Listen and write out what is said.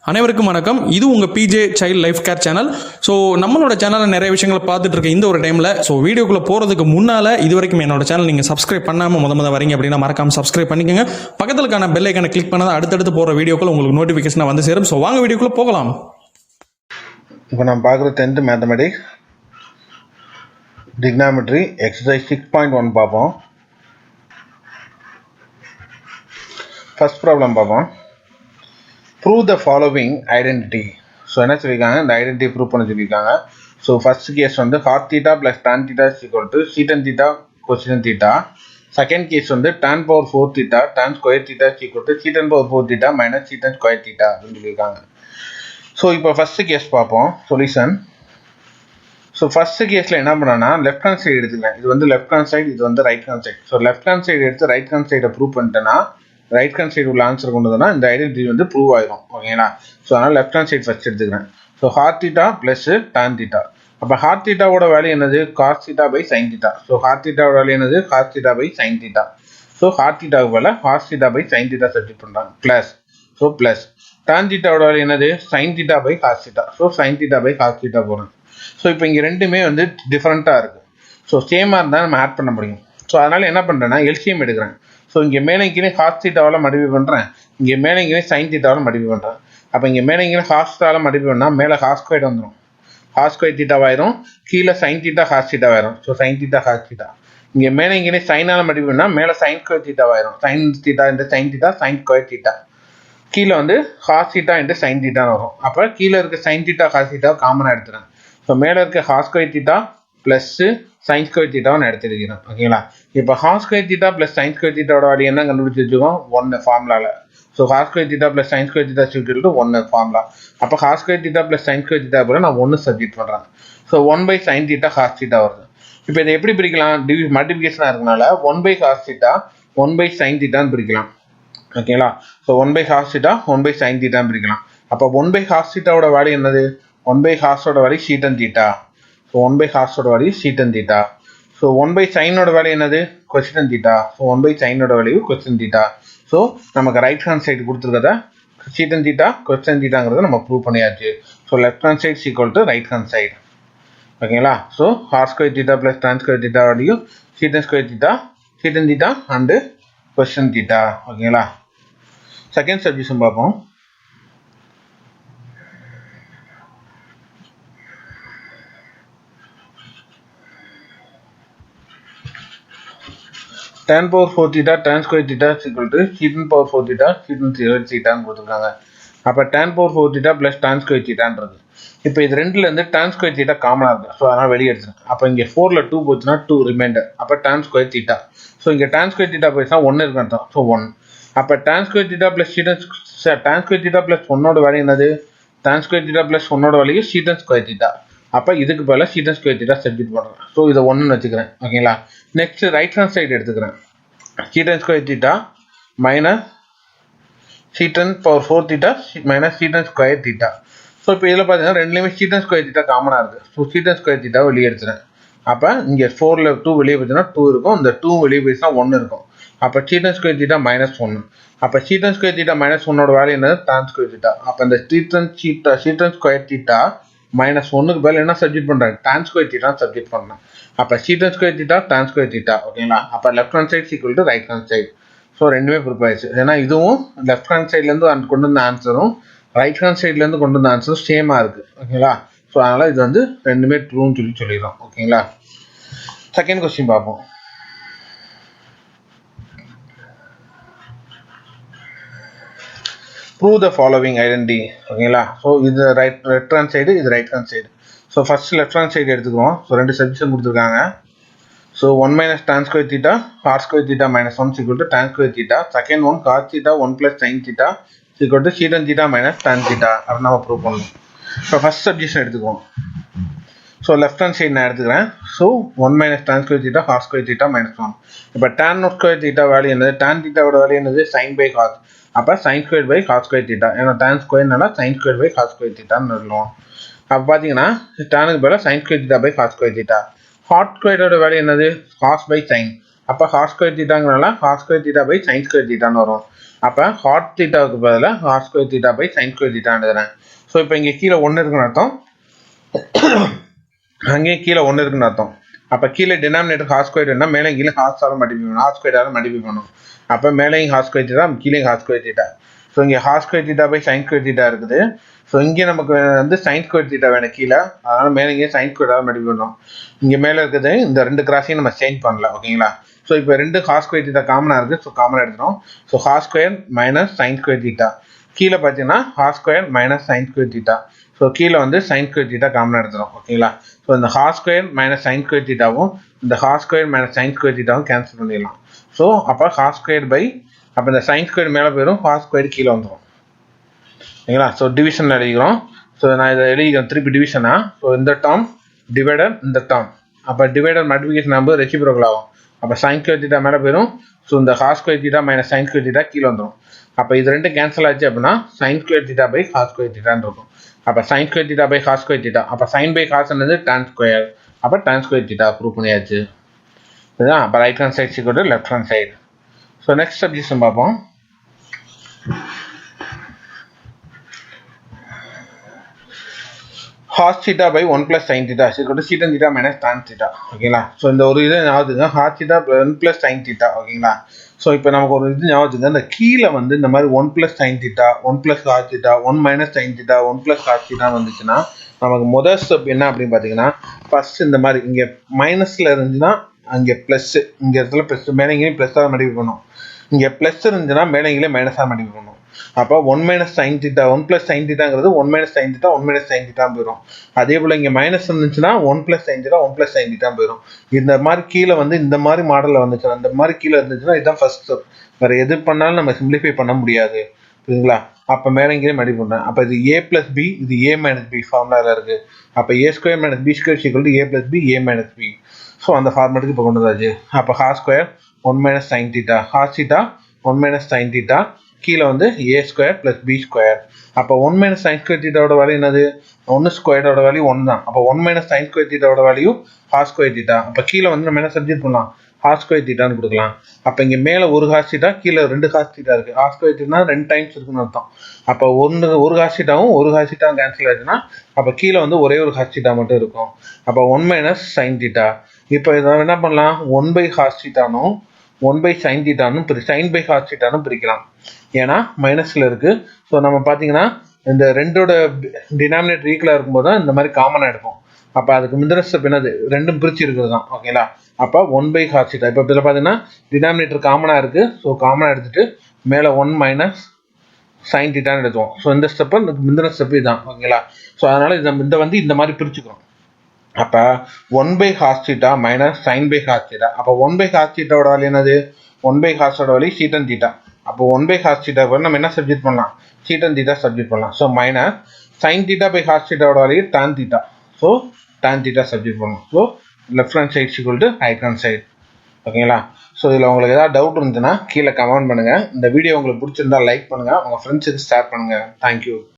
அனைவருக்கும் வணக்கம். இது உங்கள் PJ child life care channel. So நம்மளோட சேனலில் நிறைய விஷயங்களை பார்த்துட்டு இருக்க இந்த ஒரு டைமில் வீடியோக்குள்ளே போகிறதுக்கு முன்னால் இது வரைக்கும் என்னோட சேனல் நீங்கள் சப்ஸ்கிரைப் பண்ணாமல் முத வரீங்க அப்படின்னா மறக்காமல் சப்ஸ்கிரைப் பண்ணிக்கோங்க. பக்கத்துலக்கான பெல் ஐக்கானை கிளிக் பண்ணால் அடுத்தடுத்து போகிற வீடியோக்கள் உங்களுக்கு நோட்டிஃபிகேஷனாக வந்து சேரும். ஸோ வாங்க வீடியோக்குள்ளே போகலாம். இப்போ நம்ம பார்க்குற 10th மேத்தமெட்டிக்ஸ் டிக்னாமெட்ரி எக்ஸசைஸ் 6.1 பார்ப்போம். ஃபர்ஸ்ட் ப்ராப்ளம் பார்ப்போம். Prove the following identity. So என்ன சொல்லியிருக்காங்க, இந்த ஐடென்டிட்டி ப்ரூவ் பண்ண சொல்லியிருக்காங்க. ஸோ ஃபர்ஸ்ட் கேஸ் வந்து cot theta plus tan theta is equal to secant theta cosecant theta. Second case வந்து tan power 4 theta tan square theta is equal to secant power 4 theta minus secant square theta அப்படின்னு சொல்லியிருக்காங்க. So இப்போ first case பார்ப்போம் solution. So first கேஸில் என்ன பண்ணேன்னா left hand side எடுத்துக்கிறேன். இது வந்து லெஃப்ட் ஹேண்ட் சைடு, இது வந்து right hand side. So left hand side எடுத்து ரைட் ஹேண்ட் சைடை ப்ரூவ் பண்ணிட்டேன்னா ரைட் ஹேண்ட் சைடு உள்ள ஆன்சர் கொண்டு வந்தோம்னா இந்த ஐடென்டிட்டி வந்து ப்ரூவ் ஆகிடும். ஓகேங்களா? ஸோ அதனால் லெஃப்ட் ஹேண்ட் சைடு ஃபர்ஸ்ட் எடுத்துக்கிறேன். So cot theta plus tan theta. அப்போ ஹாட் தீட்டாவோட வேல்யூ என்னது, cos theta by sine theta. So cot தீட்டாவோட வேல்யூ என்னது, cos theta by sine theta. So cot தீட்டாவுக்கு போல cos theta by sine theta substitute பண்ணுறாங்க plus. So plus tan தீட்டாவோட value என்னது, sine theta by cos theta. So sine theta by cos theta போகிறேன். So இப்போ இங்கே ரெண்டுமே வந்து டிஃப்ரெண்ட்டாக இருக்குது. ஸோ சேமாக இருந்தால் நம்ம ஆட் பண்ண முடியும். ஸோ அதனால் என்ன பண்ணுறேன்னா எல்சிஎம் எடுக்கிறேன். ஸோ இங்கே மேலே கீழே காஸ் தீட்டாவால் மடிஃபை பண்ணுறேன், இங்கே மேலே கீழே சைன் தீட்டாவால் மடிஃபை பண்ணுறேன். அப்போ இங்கே மேலே கீழே காஸ் தீட்டாவால் மடிஃபை பண்ணால் மேலே காஸ் ஸ்கொயர் வந்துடும், காஸ் ஸ்கொயர் தீட்டாவாயிரும். கீழே சைன் தீட்டா காஸ் தீட்டாவாயிரும். So sine theta cos theta. இங்கே மேலே கீழே சைனால் மடிஃபை பண்ணால் மேலே சைன் ஸ்கொயர் தீட்டாவாயிரும். சைன் தீட்டா இந்த sine theta sine square theta. கீழே வந்து காஸ் தீட்டா இன்ட்டு சைன் தீட்டான்னு வரும். அப்போ கீழே இருக்க சைன் தீட்டா காஸ் தீட்டாவை காமனாக எடுத்துறேன். ஸோ மேலே இருக்க cos square theta plus sine square தீட்டாவை நான் எடுத்துருக்கிறேன். ஓகேங்களா? இப்போ cos square theta plus sine square தீட்டாவோட வேல்யூ என்ன கண்டுபிடிச்சி வச்சுக்கோம், 1 ஃபார்முலாவில். So cos square theta plus sine square theta equal to 1 formula. அப்போ cos square theta plus sine square theta போல நான் 1 சப்ஜெக்ட் பண்ணுறேன். So 1 by sine theta cos theta வருது. இப்போ இதை எப்படி பிரிக்கலாம், மல்டிபிகேஷனாக இருக்கனால 1 by cos theta 1 by sine தீட்டான்னு பிரிக்கலாம். ஓகேங்களா? So 1 by cos theta 1 by sine தீட்டான்னு பிரிக்கலாம். அப்போ 1 பை காஸ் தீட்டாவோட வேல்யூ என்னது, 1 பை காஸோட value secant theta. So 1 by காஸோட value secant theta. So 1 by சைனோட வேல்யூ என்னது, கொசிடன் தீட்டா. ஸோ 1 பை சைனோட வேல்யூ கொசிடன் தீட்டா. ஸோ நமக்கு ரைட் ஹேண்ட் சைடு கொடுத்துருக்கத சீட்டன் தீட்டா கொசிடன் தீட்டாங்கிறத நம்ம ப்ரூவ் பண்ணியாச்சு. So left hand side equal to right hand side. ஓகேங்களா? So cos square theta plus tan square theta value secant square theta secant theta and cosecant theta. ஓகேங்களா? Second sub question பார்ப்போம். tan power 4 theta tan square theta is equal to secant power 4 theta secant 0 theta ன்னு கொடுத்துருக்காங்க. அப்போ tan power 4 theta plus tan square thetaன்றது. இப்போ இது ரெண்டுல இருந்து tan square theta காமனாக இருக்கு. ஸோ அதனால் வெளியே எடுத்துருங்க. அப்போ இங்கே 4ல் 2 போச்சுன்னா 2 ரிமைண்டர். அப்போ tan square theta. ஸோ இங்கே tan square theta போயிடுச்சுன்னா 1 இருக்கு அர்த்தம். ஸோ 1. அப்போ tan square theta plus tan square theta plus 1ஓட வேல்யூ என்னது, tan square theta plus 1ஓட வேல்யூ secant square theta. அப்போ இதுக்கு பதிலாக சீட்டன் ஸ்கொயர் தீட்டா சப்ஜெக்ட் பண்ணுறேன். ஸோ இதை 1ன்னு வச்சுக்கிறேன். ஓகேங்களா? நெக்ஸ்ட் ரைட் ஹேண்ட் சைடு எடுத்துக்கிறேன். Secant square theta minus secant power 4 theta minus secant square theta. So இப்போ இதில் பார்த்தீங்கன்னா ரெண்டுலேயுமே சீட்டன் ஸ்கொயர் தீட்டா காமனாக இருக்குது. ஸோ சீட்டன் ஸ்கொயர் தீட்டா வெளியே எடுத்துறேன். அப்போ இங்கே 4ல் 2 வெளியே போச்சுன்னா 2 இருக்கும், இந்த 2 வெளியே போயிடுச்சுன்னா 1 இருக்கும். அப்போ சீட்டன் ஸ்கொயர் தீட்டா மைனஸ் 1. அப்போ secant square theta minus 1ஓட value என்னது, டான் ஸ்கொயர் தீட்டா. அப்போ இந்த சீட்டன் ஸ்கொயர் தீட்டா மைனஸ் 1க்கு பதில் என்ன சப்ஜெக்ட் பண்ணுறாங்க, டான் ஸ்கொயர் தீட்டா சப்ஜெக்ட் பண்ணுறேன். அப்போ secant square theta tan square theta. ஓகேங்களா? அப்போ left hand side equal to right hand side. So ரெண்டுமே ப்ரிப்பேர் ஆயிடுச்சு. ஏன்னா இதுவும் லெஃப்ட் ஹேண்ட் சைட்லேருந்து கொண்டு வந்த ஆன்சரும் ரைட் ஹேண்ட் சைட்லேருந்து கொண்டு வந்த ஆன்சரும் சேமாக இருக்குது. ஓகேங்களா? ஸோ அதனால் இது வந்து ரெண்டுமே ட்ரூன்னு சொல்லிடுறோம். ஓகேங்களா? செகண்ட் கொஸ்டின் பார்ப்போம். Prove the following identity. ஓகேங்களா? ஸோ இது லெஃப்ட் ஹேண்ட் சைடு, இது right hand side. So first left hand side எடுத்துக்குவோம். ஸோ 2 சப்ஜெக்ஷன் கொடுத்துருக்காங்க. So 1 minus tan square theta cos square theta minus 1 equal to tan square theta. Second one cos theta 1 plus sine theta equal to secant theta minus tan theta அப்படின்னு நம்ம prove பண்ணணும். So first sub question எடுத்துக்குவோம். So left hand side நான் எடுத்துக்கிறேன். So 1 minus tan square theta cos square theta minus 1. இப்போ tan square theta value என்னது, tan தீட்டாவோட value என்னது, சைன் பை காஸ். அப்போ sine square by cos square theta. ஏன்னா tan ஸ்கொயர்னால sine square by cos square தீட்டான்னு சொல்லுவோம். அப்போ பார்த்தீங்கன்னா டானுக்கு பதிலாக sine square theta by cos square theta. Cot ஸ்கொயரோட வேல்யூ என்னது, காஸ் பை சைன். அப்போ ஹாஸ் ஸ்கொயர் தீட்டாங்கிறனால has square theta by sign square தீட்டான்னு வரும். அப்போ ஹாட் தீட்டாவுக்கு பதிலாக cos square theta by sign square தீட்டான்னு எழுதுறேன். ஸோ இப்போ இங்கே கீழே 1 இருக்குன்னு அர்த்தம், அங்கேயும் கீழே 1 இருக்குன்னு அர்த்தம். அப்போ கீழே டினாமினேட்டர் ஹாஸ் ஸ்கொயர்னா மேலே கீழே ஹாஸ்டாலும் மல்டிப்ளை பண்ணணும், ஹாஸ் ஸ்கொயராலும் மல்டிப்ளை பண்ணணும். அப்போ மேலேயும் ஹாஸ் ஸ்கொயர் தீட்டா, கீழே ஹாஸ் ஸ்கொயர் தீட்டா. ஸோ இங்கே cos square theta by sign square theta இருக்குது. ஸோ இங்கே நமக்கு வந்து சைன் ஸ்கொயர் தீட்டா வேணும் கீழே, அதனால மேலே இங்கே சைன் ஸ்கொயராலும் மல்டிப்ளை பண்ணணும். இங்கே மேலே இருக்குது இந்த 2 கிராஸையும் நம்ம சேஞ்ச் பண்ணல. ஓகேங்களா? ஸோ இப்போ 2 ஹாஸ் ஸ்கொயர் தீட்டா காமனாக இருக்குது. ஸோ காமனாக எடுத்துகிறோம். So cos square minus sine square theta, கீழே பார்த்தீங்கன்னா cos square minus sine square theta. So கீழே வந்து சைன் ஸ்கொயர் தீட்டா காமனாக எடுத்துகிறோம். ஓகேங்களா? ஸோ இந்த cos square minus sine square தீட்டாவும் இந்த cos square minus sine square தீட்டாவும் கேன்சல் பண்ணிடலாம். ஸோ அப்போ ஹாஸ் ஸ்கொயர் பை, அப்போ இந்த சைன் ஸ்கொயர் மேலே போயிடும், ஹாஸ் ஸ்கொயர் கீழே வந்துடும். ஓகேங்களா? ஸோ டிவிஷன் எழுதிக்கிறோம். ஸோ நான் இதை எழுதிக்கிறேன் திருப்பி டிவிஷனா. ஸோ இந்த டேர்ம் டிவைடர் இந்த டேர்ம், அப்போ டிவைடர் மல்டிபிகேஷன் ஆகும்போது ரெசிப்ரோக்கல் ஆகும். அப்போ சைன் ஸ்கொயர் தீட்டா மேலே போயிடும். ஸோ இந்த cos square theta minus sine square theta கீழே வந்துடும். அப்போ இது 2 கேன்சல் ஆச்சு அப்படின்னா sine square theta by cos square தீட்டான்னு இருக்கும். அப்போ sine square theta by cos square theta, அப்போ சைன் பை ஹாஸ் என்னது டான் ஸ்கொயர், அப்போ டான் ஸ்கொயர் தீட்டா ப்ரூவ் பண்ணியாச்சு. இதுதான் அப்போ right hand side equal to left hand side. So next sub question பார்ப்போம். Cos theta by 1 + sin theta equal to secant theta minus tan theta. ஓகேங்களா? So இந்த ஒரு இது ஞாபகத்துங்க, ஹாஸ் தீட்டா 1 + sin தீட்டா. ஓகேங்களா? ஸோ இப்போ நமக்கு ஒரு இது ஞாபகத்துங்க, இந்த கீழே வந்து இந்த மாதிரி 1 + sin theta, 1 + cos theta, 1 - sin theta, 1 + cos theta வந்துச்சுன்னா நமக்கு முதல் ஸ்டெப் என்ன அப்படின்னு பார்த்தீங்கன்னா, ஃபர்ஸ்ட் இந்த மாதிரி இங்கே மைனஸில் இருந்துச்சுன்னா அங்கே ப்ளஸ், இங்கே இடத்துல ப்ளஸ், மேலே இங்கேயும் ப்ளஸ்ஸாக மல்டிப்ளை பண்ணணும். இங்கே ப்ளஸ் இருந்துச்சுன்னா மேலே இங்கே மைனஸாக மல்டிப்ளை பண்ணணும். அப்போ 1 - sin theta, 1 + sin தீட்டாங்கிறது 1 - sin theta, 1 - sin theta போயிடும். அதே போல் இங்கே மைனஸ் இருந்துச்சுன்னா 1 + sin தீட்டா, 1 + sin தீட்டா போயிடும். இந்த மாதிரி கீழே வந்து இந்த மாதிரி மாடலில் வந்துச்சுன்னா, இந்த மாதிரி கீழே இருந்துச்சுன்னா இதுதான் ஃபர்ஸ்ட் ஸ்டெப். வேறு எது பண்ணாலும் நம்ம சிம்பிளிஃபை பண்ண முடியாது. புரியுதுங்களா? அப்போ மேலே இங்கே மல்டிப்ளை பண்ணுறேன். அப்போ இது a + b, இது a - b ஃபார்முலாவில் இருக்குது. அப்போ a² - b² = a + b, a - b. So அந்த ஃபார்மேட்டுக்கு இப்போ கொண்டு வந்தாச்சு. அப்போ cos square 1 - sin theta, has theta 1 - sin theta, கீழே வந்து a² + b². அப்போ 1 - sin ஸ்கொயர் தீட்டாவோட வேல்யூ என்னது? 1 ஸ்கொயரோட வேல்யூ 1 தான். அப்போ 1 - sin ஸ்கொயர் தீட்டாவோட வேல்யூ ஹாஸ் ஸ்கொயர் தீட்டா. அப்போ கீழே வந்து நம்ம என்ன சப்ஜெக்ட் பண்ணலாம்? ஹாஸ் ஸ்கொயர் தீட்டான்னு கொடுக்கலாம். அப்போ இங்கே மேலே ஒரு ஹாஸ் தீட்டா, கீழே 2 ஹாஸ் தீட்டா இருக்குது. ஹாஸ் ஸ்கொயர் தீட்டா 2 டைம்ஸ் இருக்குன்னு அர்த்தம். அப்போ ஒரு ஹாஸ் தீட்டாவும் ஒரு ஹாஸ் தீட்டாவும் கேன்சல் ஆச்சுன்னா அப்போ கீழே வந்து ஒரே ஒரு ஹாஸ் தீட்டா மட்டும் இருக்கும். அப்போ 1 - sin தீட்டா. இப்போ இதை என்ன பண்ணலாம்? 1/cos தீட்டானும் 1/sin தீட்டானும் sin cos தீட்டானும் பிரிக்கலாம். ஏன்னா மைனஸில் இருக்குது. ஸோ நம்ம பார்த்தீங்கன்னா இந்த ரெண்டோட டினாமினேட்டர் ஈக்குவலாக இருக்கும்போது தான் இந்த மாதிரி காமனாக எடுப்போம். அப்போ அதுக்கு முந்தின ஸ்டெப் என்னது? ரெண்டும் பிரிச்சு இருக்கிறது தான். ஓகேங்களா? அப்போ 1/cos தீட்டா. இப்போ இதில் பார்த்தீங்கன்னா டினாமினேட்டர் காமனாக இருக்குது. ஸோ காமனாக எடுத்துகிட்டு மேலே 1 - sin தீட்டான்னு எடுத்துவோம். ஸோ இந்த ஸ்டெப்பு முந்தின ஸ்டெப்பு இதுதான். ஓகேங்களா? ஸோ அதனால் இதை வந்து இந்த மாதிரி பிரிச்சுக்கிறோம். அப்போ 1/cos theta minus sin cos theta. அப்போ 1/cos தீட்டாவோட வேல்யூ என்னது? 1/cos value secant theta. அப்போ 1/cos தீட்டா நம்ம என்ன சப்ஜெக்ட் பண்ணலாம்? சீட்டன் தீட்டா சப்ஜெக்ட் பண்ணலாம். ஸோ மைனஸ் sin θ/cos தீட்டாவோட value tan theta. So tan theta subject பண்ணலாம். So left hand side equal to right hand side. ஓகேங்களா? So இதில் உங்களுக்கு ஏதாவது டவுட் இருந்துச்சுன்னா கீழே கமெண்ட் பண்ணுங்கள். இந்த வீடியோ உங்களுக்கு பிடிச்சிருந்தா லைக் பண்ணுங்கள், உங்கள் ஃப்ரெண்ட்ஸுக்கு ஷேர் பண்ணுங்கள். தேங்க்யூ.